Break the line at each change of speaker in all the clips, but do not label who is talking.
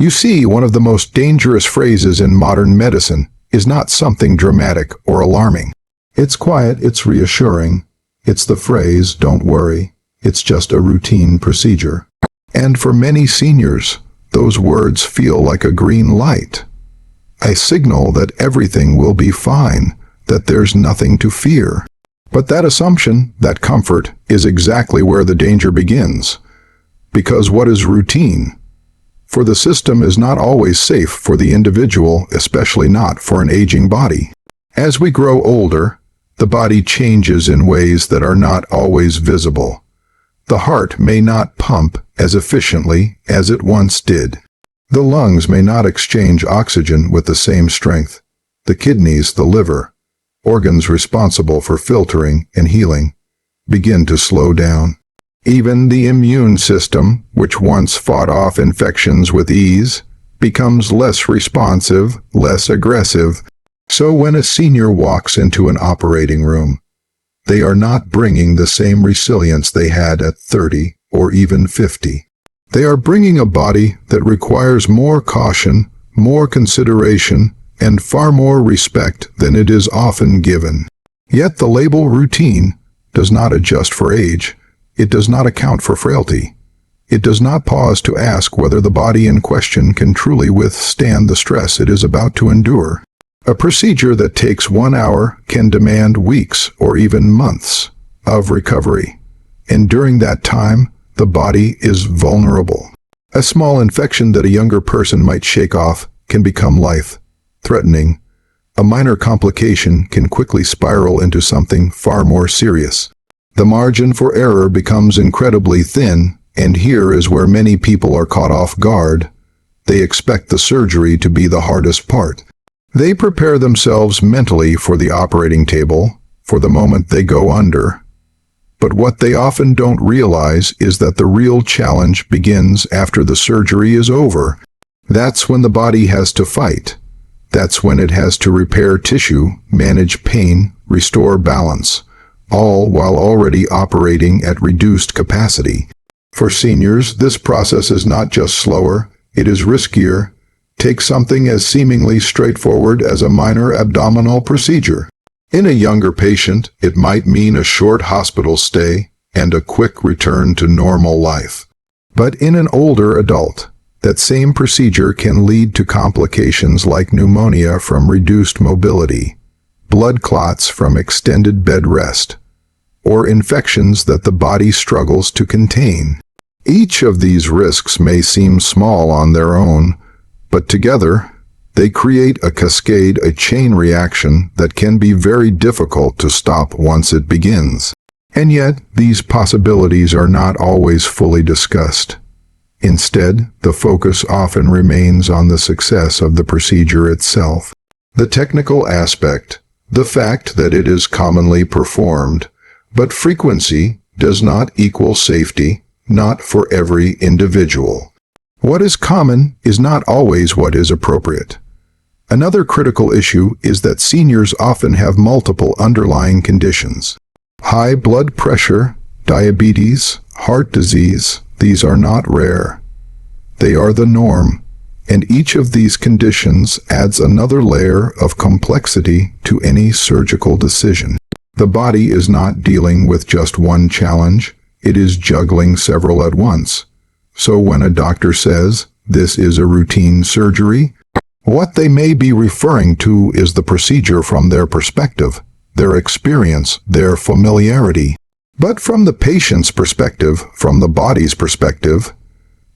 You see, one of the most dangerous phrases in modern medicine is not something dramatic or alarming. It's quiet, it's reassuring. It's the phrase, "Don't worry, it's just a routine procedure." And for many seniors, those words feel like a green light. A signal that everything will be fine, that there's nothing to fear. But that assumption, that comfort, is exactly where the danger begins. Because what is routine? For the system is not always safe for the individual, especially not for an aging body. As we grow older, the body changes in ways that are not always visible. The heart may not pump as efficiently as it once did. The lungs may not exchange oxygen with the same strength. The kidneys, the liver, organs responsible for filtering and healing, begin to slow down. Even the immune system, which once fought off infections with ease, becomes less responsive, less aggressive. So when a senior walks into an operating room, they are not bringing the same resilience they had at 30 or even 50. They are bringing a body that requires more caution, more consideration, and far more respect than it is often given. Yet the label routine does not adjust for age. It does not account for frailty. It does not pause to ask whether the body in question can truly withstand the stress it is about to endure. A procedure that takes 1 hour can demand weeks or even months of recovery. And during that time, the body is vulnerable. A small infection that a younger person might shake off can become life-threatening. A minor complication can quickly spiral into something far more serious. The margin for error becomes incredibly thin, and here is where many people are caught off guard. They expect the surgery to be the hardest part. They prepare themselves mentally for the operating table, for the moment they go under. But what they often don't realize is that the real challenge begins after the surgery is over. That's when the body has to fight. That's when it has to repair tissue, manage pain, restore balance, all while already operating at reduced capacity. For seniors, this process is not just slower, it is riskier. Take something as seemingly straightforward as a minor abdominal procedure. In a younger patient, it might mean a short hospital stay and a quick return to normal life. But in an older adult, that same procedure can lead to complications like pneumonia from reduced mobility, blood clots from extended bed rest, or infections that the body struggles to contain. Each of these risks may seem small on their own, but together, they create a cascade, a chain reaction that can be very difficult to stop once it begins. And yet, these possibilities are not always fully discussed. Instead, the focus often remains on the success of the procedure itself. The technical aspect, the fact that it is commonly performed, but frequency does not equal safety, not for every individual. What is common is not always what is appropriate. Another critical issue is that seniors often have multiple underlying conditions. High blood pressure, diabetes, heart disease, these are not rare. They are the norm, and each of these conditions adds another layer of complexity to any surgical decision. The body is not dealing with just one challenge, it is juggling several at once. So when a doctor says, "This is a routine surgery," what they may be referring to is the procedure from their perspective, their experience, their familiarity. But from the patient's perspective, from the body's perspective,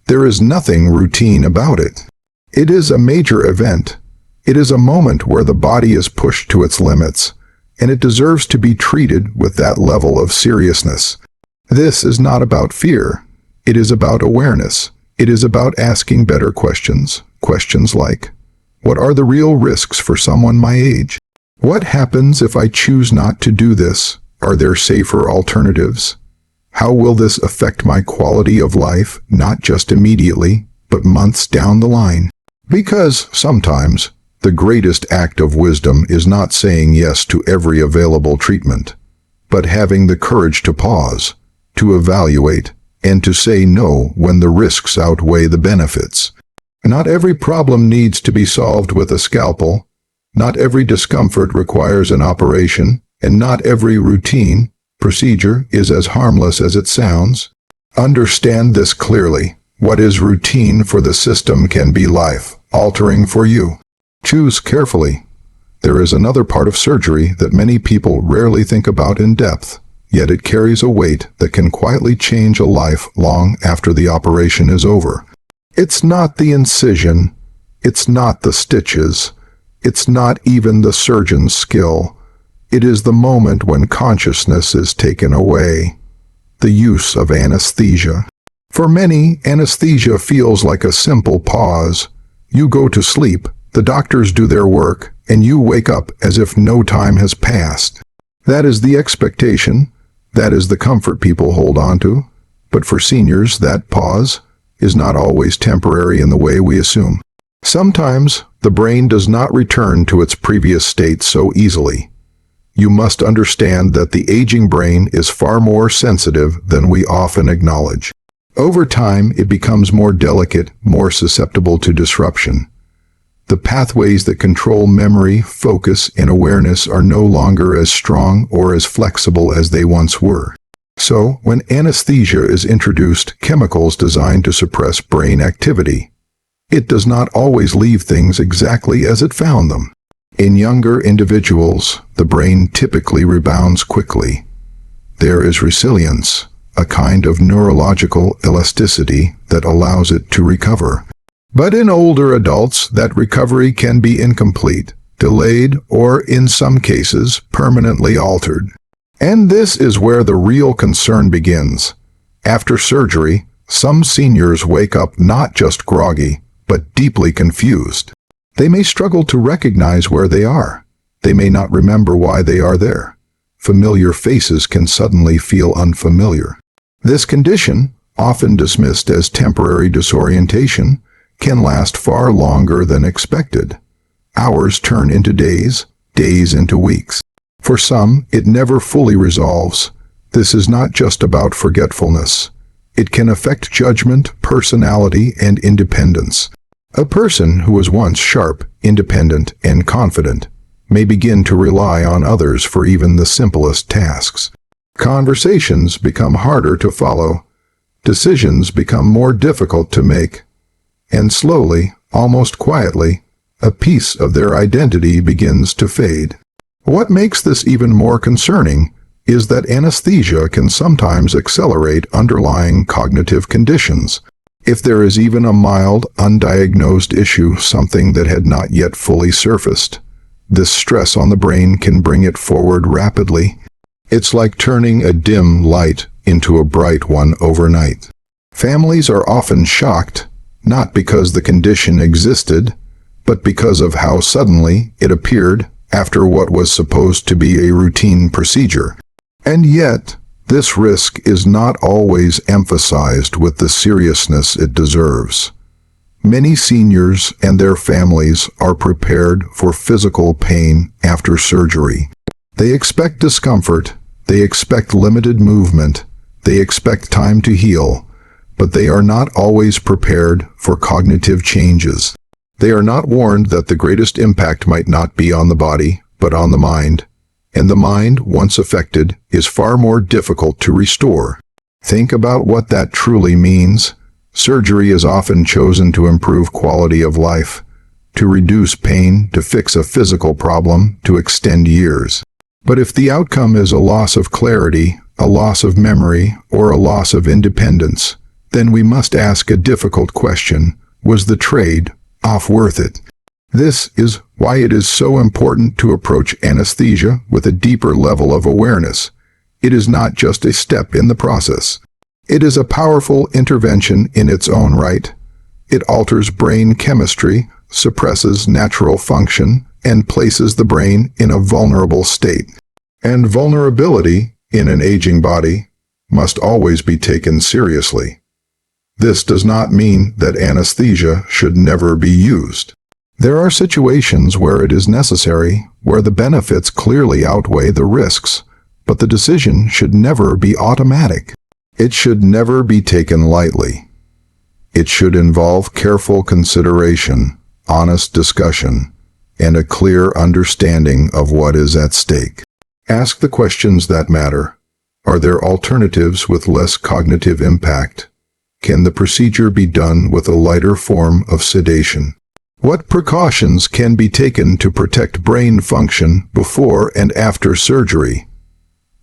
there is nothing routine about it. It is a major event. It is a moment where the body is pushed to its limits, and it deserves to be treated with that level of seriousness. This is not about fear. It is about awareness. It is about asking better questions. Questions like, what are the real risks for someone my age? What happens if I choose not to do this? Are there safer alternatives? How will this affect my quality of life, not just immediately, but months down the line? Because sometimes, the greatest act of wisdom is not saying yes to every available treatment, but having the courage to pause, to evaluate, and to say no when the risks outweigh the benefits. Not every problem needs to be solved with a scalpel. Not every discomfort requires an operation, and not every routine procedure is as harmless as it sounds. Understand this clearly. What is routine for the system can be life-altering for you. Choose carefully. There is another part of surgery that many people rarely think about in depth, yet it carries a weight that can quietly change a life long after the operation is over. It's not the incision. It's not the stitches. It's not even the surgeon's skill. It is the moment when consciousness is taken away. The use of anesthesia. For many, anesthesia feels like a simple pause. You go to sleep, the doctors do their work, and you wake up as if no time has passed. That is the expectation. That is the comfort people hold on to. But for seniors, that pause is not always temporary in the way we assume. Sometimes the brain does not return to its previous state so easily. You must understand that the aging brain is far more sensitive than we often acknowledge. Over time, it becomes more delicate, more susceptible to disruption. The pathways that control memory, focus, and awareness are no longer as strong or as flexible as they once were. So, when anesthesia is introduced, chemicals designed to suppress brain activity, it does not always leave things exactly as it found them. In younger individuals, the brain typically rebounds quickly. There is resilience, a kind of neurological elasticity that allows it to recover. But in older adults, that recovery can be incomplete, delayed, or in some cases, permanently altered. And this is where the real concern begins. After surgery, some seniors wake up not just groggy, but deeply confused. They may struggle to recognize where they are. They may not remember why they are there. Familiar faces can suddenly feel unfamiliar. This condition, often dismissed as temporary disorientation, can last far longer than expected. Hours turn into days, days into weeks. For some, it never fully resolves. This is not just about forgetfulness. It can affect judgment, personality, and independence. A person who was once sharp, independent, and confident may begin to rely on others for even the simplest tasks. Conversations become harder to follow. Decisions become more difficult to make. And slowly, almost quietly, a piece of their identity begins to fade. What makes this even more concerning is that anesthesia can sometimes accelerate underlying cognitive conditions. If there is even a mild, undiagnosed issue, something that had not yet fully surfaced, this stress on the brain can bring it forward rapidly. It's like turning a dim light into a bright one overnight. Families are often shocked, not because the condition existed, but because of how suddenly it appeared after what was supposed to be a routine procedure. And yet, this risk is not always emphasized with the seriousness it deserves. Many seniors and their families are prepared for physical pain after surgery. They expect discomfort, they expect limited movement, they expect time to heal, but they are not always prepared for cognitive changes. They are not warned that the greatest impact might not be on the body, but on the mind. And the mind, once affected, is far more difficult to restore. Think about what that truly means. Surgery is often chosen to improve quality of life, to reduce pain, to fix a physical problem, to extend years. But if the outcome is a loss of clarity, a loss of memory, or a loss of independence, then we must ask a difficult question: was the trade-off worth it? This is why it is so important to approach anesthesia with a deeper level of awareness. It is not just a step in the process. It is a powerful intervention in its own right. It alters brain chemistry, suppresses natural function, and places the brain in a vulnerable state. And vulnerability, in an aging body, must always be taken seriously. This does not mean that anesthesia should never be used. There are situations where it is necessary, where the benefits clearly outweigh the risks, but the decision should never be automatic. It should never be taken lightly. It should involve careful consideration, honest discussion, and a clear understanding of what is at stake. Ask the questions that matter. Are there alternatives with less cognitive impact? Can the procedure be done with a lighter form of sedation? What precautions can be taken to protect brain function before and after surgery?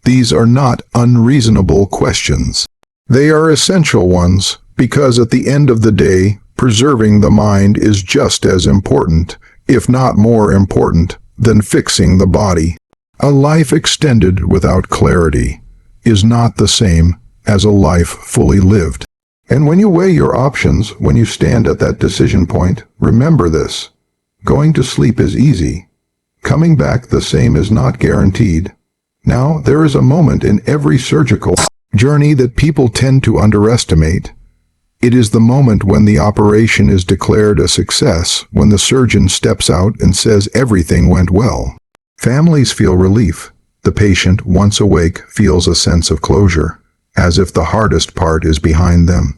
These are not unreasonable questions. They are essential ones because at the end of the day, preserving the mind is just as important, if not more important, than fixing the body. A life extended without clarity is not the same as a life fully lived. And when you weigh your options, when you stand at that decision point, remember this. Going to sleep is easy. Coming back the same is not guaranteed. Now, there is a moment in every surgical journey that people tend to underestimate. It is the moment when the operation is declared a success, when the surgeon steps out and says everything went well. Families feel relief. The patient, once awake, feels a sense of closure, as if the hardest part is behind them.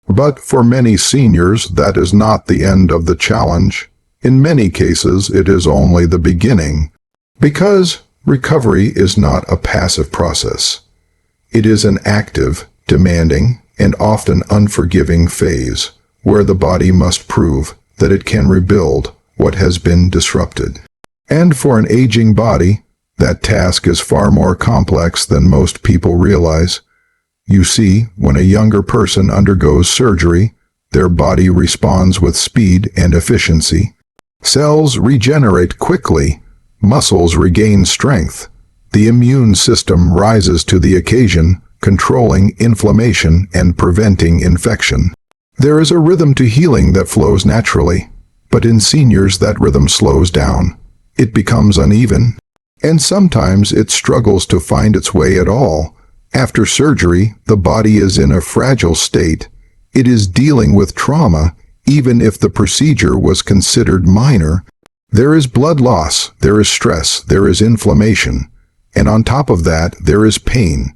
But for many seniors, that is not the end of the challenge. In many cases, it is only the beginning. Because recovery is not a passive process. It is an active, demanding, and often unforgiving phase, where the body must prove that it can rebuild what has been disrupted. And for an aging body, that task is far more complex than most people realize. You see, when a younger person undergoes surgery, their body responds with speed and efficiency. Cells regenerate quickly, muscles regain strength, the immune system rises to the occasion, controlling inflammation and preventing infection. There is a rhythm to healing that flows naturally, but in seniors that rhythm slows down. It becomes uneven, and sometimes it struggles to find its way at all. After surgery, the body is in a fragile state. It is dealing with trauma, even if the procedure was considered minor. There is blood loss, there is stress, there is inflammation, and on top of that, there is pain.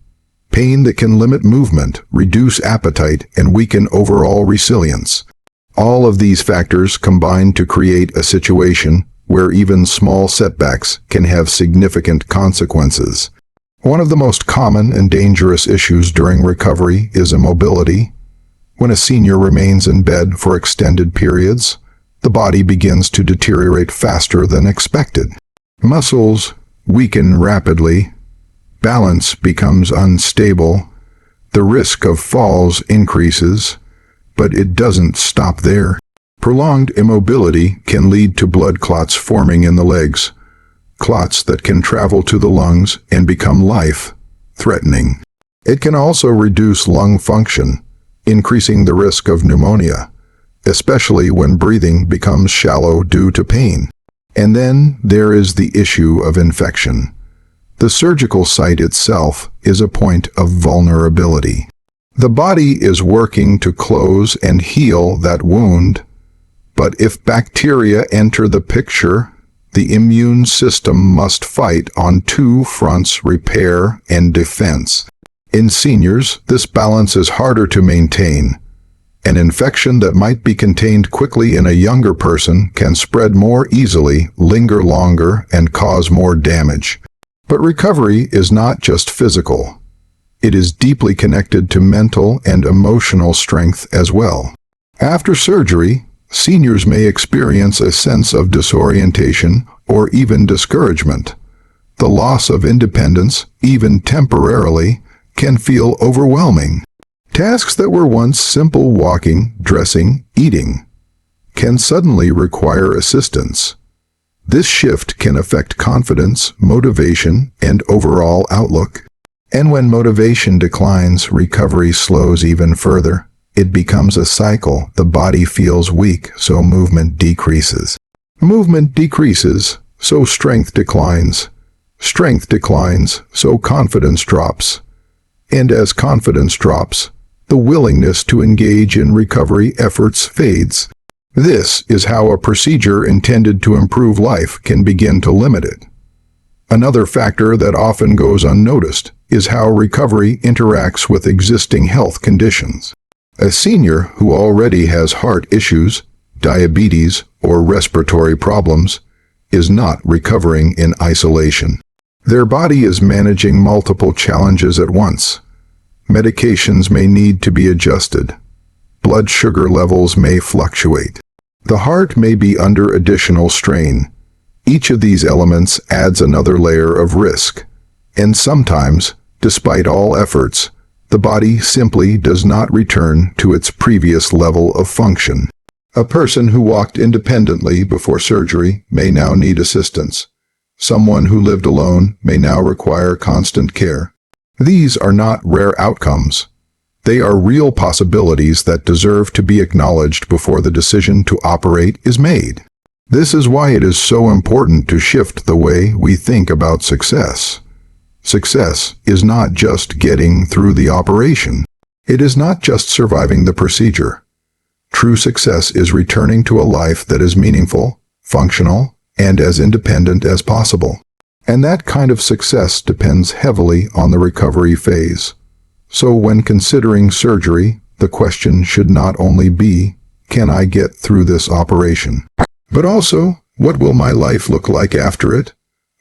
Pain that can limit movement, reduce appetite, and weaken overall resilience. All of these factors combine to create a situation where even small setbacks can have significant consequences. One of the most common and dangerous issues during recovery is immobility. When a senior remains in bed for extended periods, the body begins to deteriorate faster than expected. Muscles weaken rapidly, balance becomes unstable, the risk of falls increases, but it doesn't stop there. Prolonged immobility can lead to blood clots forming in the legs, clots that can travel to the lungs and become life-threatening. It can also reduce lung function, increasing the risk of pneumonia, especially when breathing becomes shallow due to pain. And then there is the issue of infection. The surgical site itself is a point of vulnerability. The body is working to close and heal that wound, but if bacteria enter the picture, the immune system must fight on two fronts: repair and defense. In seniors, this balance is harder to maintain. An infection that might be contained quickly in a younger person can spread more easily, linger longer, and cause more damage. But recovery is not just physical. It is deeply connected to mental and emotional strength as well. After surgery, seniors may experience a sense of disorientation or even discouragement. The loss of independence, even temporarily, can feel overwhelming. Tasks that were once simple: walking, dressing, eating, can suddenly require assistance. This shift can affect confidence, motivation, and overall outlook. And when motivation declines, recovery slows even further. It becomes a cycle. The body feels weak, so movement decreases. Movement decreases, so strength declines. Strength declines, so confidence drops. And as confidence drops, the willingness to engage in recovery efforts fades. This is how a procedure intended to improve life can begin to limit it. Another factor that often goes unnoticed is how recovery interacts with existing health conditions. A senior who already has heart issues, diabetes, or respiratory problems is not recovering in isolation. Their body is managing multiple challenges at once. Medications may need to be adjusted. Blood sugar levels may fluctuate. The heart may be under additional strain. Each of these elements adds another layer of risk. And sometimes, despite all efforts, the body simply does not return to its previous level of function. A person who walked independently before surgery may now need assistance. Someone who lived alone may now require constant care. These are not rare outcomes. They are real possibilities that deserve to be acknowledged before the decision to operate is made. This is why it is so important to shift the way we think about success. Success is not just getting through the operation. It is not just surviving the procedure. True success is returning to a life that is meaningful, functional, and as independent as possible. And that kind of success depends heavily on the recovery phase. So when considering surgery, the question should not only be, can I get through this operation? But also, what will my life look like after it?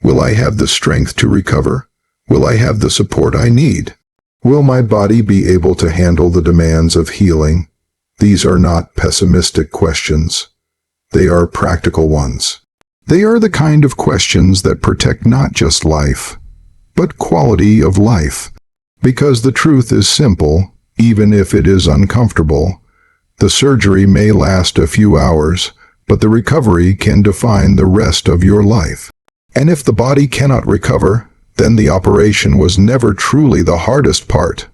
Will I have the strength to recover? Will I have the support I need? Will my body be able to handle the demands of healing? These are not pessimistic questions. They are practical ones. They are the kind of questions that protect not just life, but quality of life. Because the truth is simple, even if it is uncomfortable. The surgery may last a few hours, but the recovery can define the rest of your life. And if the body cannot recover, then the operation was never truly the hardest part.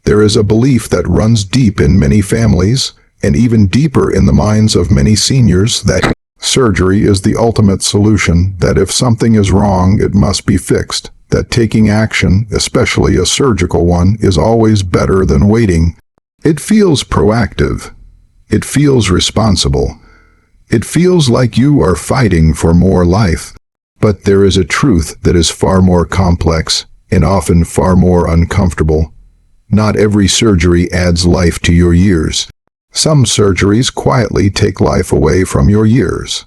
There is a belief that runs deep in many families, and even deeper in the minds of many seniors, that surgery is the ultimate solution, that if something is wrong, it must be fixed, that taking action, especially a surgical one, is always better than waiting. It feels proactive. It feels responsible. It feels like you are fighting for more life. But there is a truth that is far more complex and often far more uncomfortable. Not every surgery adds life to your years. Some surgeries quietly take life away from your years,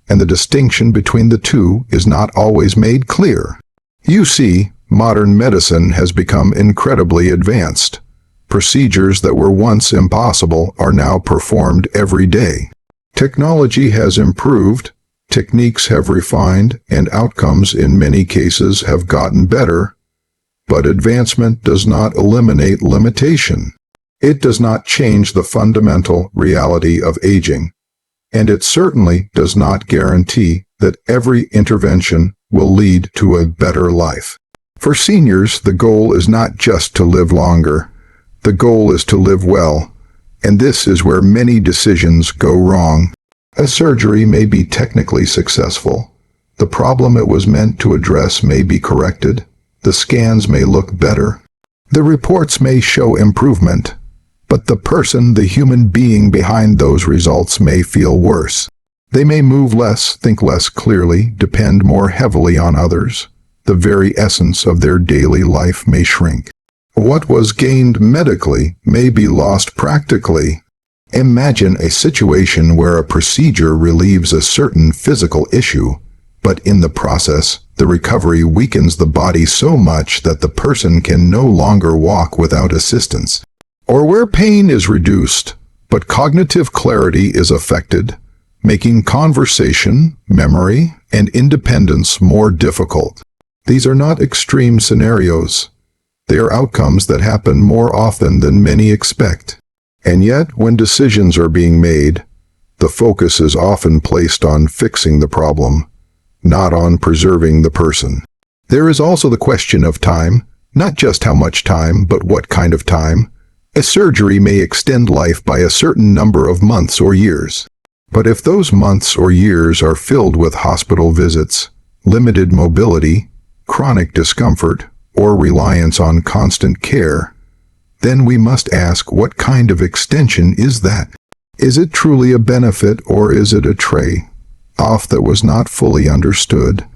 and the distinction between the two is not always made clear. You see, modern medicine has become incredibly advanced. Procedures that were once impossible are now performed every day. Technology has improved, techniques have refined, and outcomes in many cases have gotten better. But advancement does not eliminate limitation. It does not change the fundamental reality of aging. And it certainly does not guarantee that every intervention will lead to a better life. For seniors, the goal is not just to live longer. The goal is to live well. And this is where many decisions go wrong. A surgery may be technically successful. The problem it was meant to address may be corrected. The scans may look better. The reports may show improvement. But the person, the human being behind those results may feel worse. They may move less, think less clearly, depend more heavily on others. The very essence of their daily life may shrink. What was gained medically may be lost practically. Imagine a situation where a procedure relieves a certain physical issue, but in the process, the recovery weakens the body so much that the person can no longer walk without assistance. Or where pain is reduced, but cognitive clarity is affected, making conversation, memory, and independence more difficult. These are not extreme scenarios. They are outcomes that happen more often than many expect. And yet, when decisions are being made, the focus is often placed on fixing the problem, not on preserving the person. There is also the question of time, not just how much time, but what kind of time. A surgery may extend life by a certain number of months or years. But if those months or years are filled with hospital visits, limited mobility, chronic discomfort, or reliance on constant care, then we must ask, what kind of extension is that? Is it truly a benefit, or is it a trade-off that was not fully understood?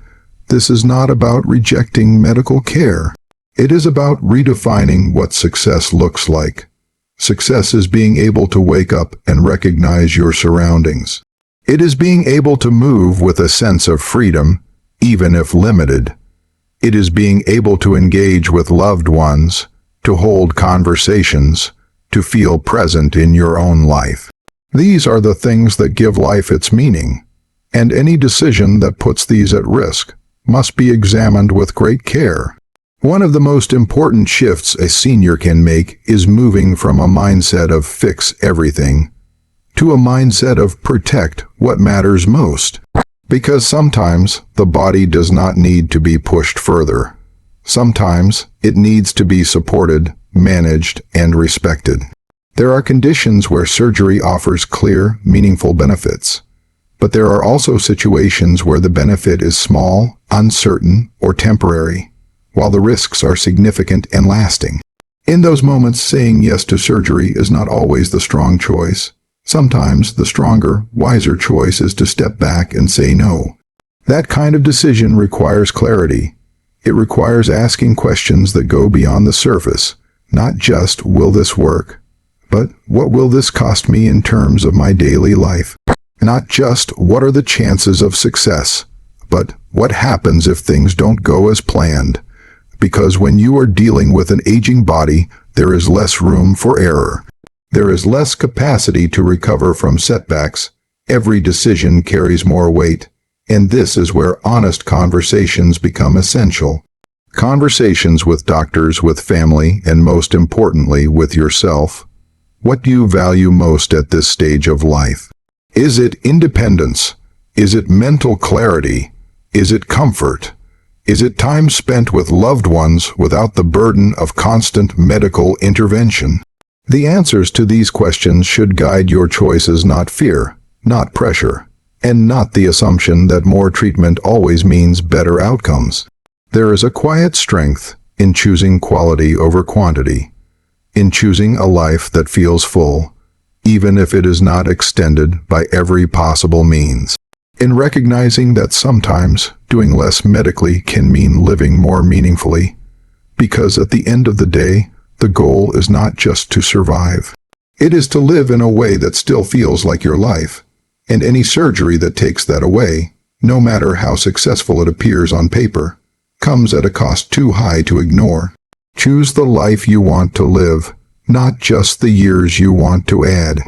This is not about rejecting medical care. It is about redefining what success looks like. Success is being able to wake up and recognize your surroundings. It is being able to move with a sense of freedom, even if limited. It is being able to engage with loved ones, to hold conversations, to feel present in your own life. These are the things that give life its meaning, and any decision that puts these at risk must be examined with great care. One of the most important shifts a senior can make is moving from a mindset of fix everything to a mindset of protect what matters most. Because sometimes the body does not need to be pushed further. Sometimes it needs to be supported, managed, and respected. There are conditions where surgery offers clear, meaningful benefits. But there are also situations where the benefit is small, uncertain, or temporary, while the risks are significant and lasting. In those moments, saying yes to surgery is not always the strong choice. Sometimes the stronger, wiser choice is to step back and say no. That kind of decision requires clarity. It requires asking questions that go beyond the surface, not just, will this work? But what will this cost me in terms of my daily life? Not just, what are the chances of success? But what happens if things don't go as planned? Because when you are dealing with an aging body, there is less room for error. There is less capacity to recover from setbacks. Every decision carries more weight. And this is where honest conversations become essential. Conversations with doctors, with family, and most importantly, with yourself. What do you value most at this stage of life? Is it independence? Is it mental clarity? Is it comfort? Is it time spent with loved ones without the burden of constant medical intervention? The answers to these questions should guide your choices, not fear, not pressure, and not the assumption that more treatment always means better outcomes. There is a quiet strength in choosing quality over quantity, in choosing a life that feels full, even if it is not extended by every possible means. In recognizing that sometimes doing less medically can mean living more meaningfully, because at the end of the day, the goal is not just to survive. It is to live in a way that still feels like your life, and any surgery that takes that away, no matter how successful it appears on paper, comes at a cost too high to ignore. Choose the life you want to live, not just the years you want to add.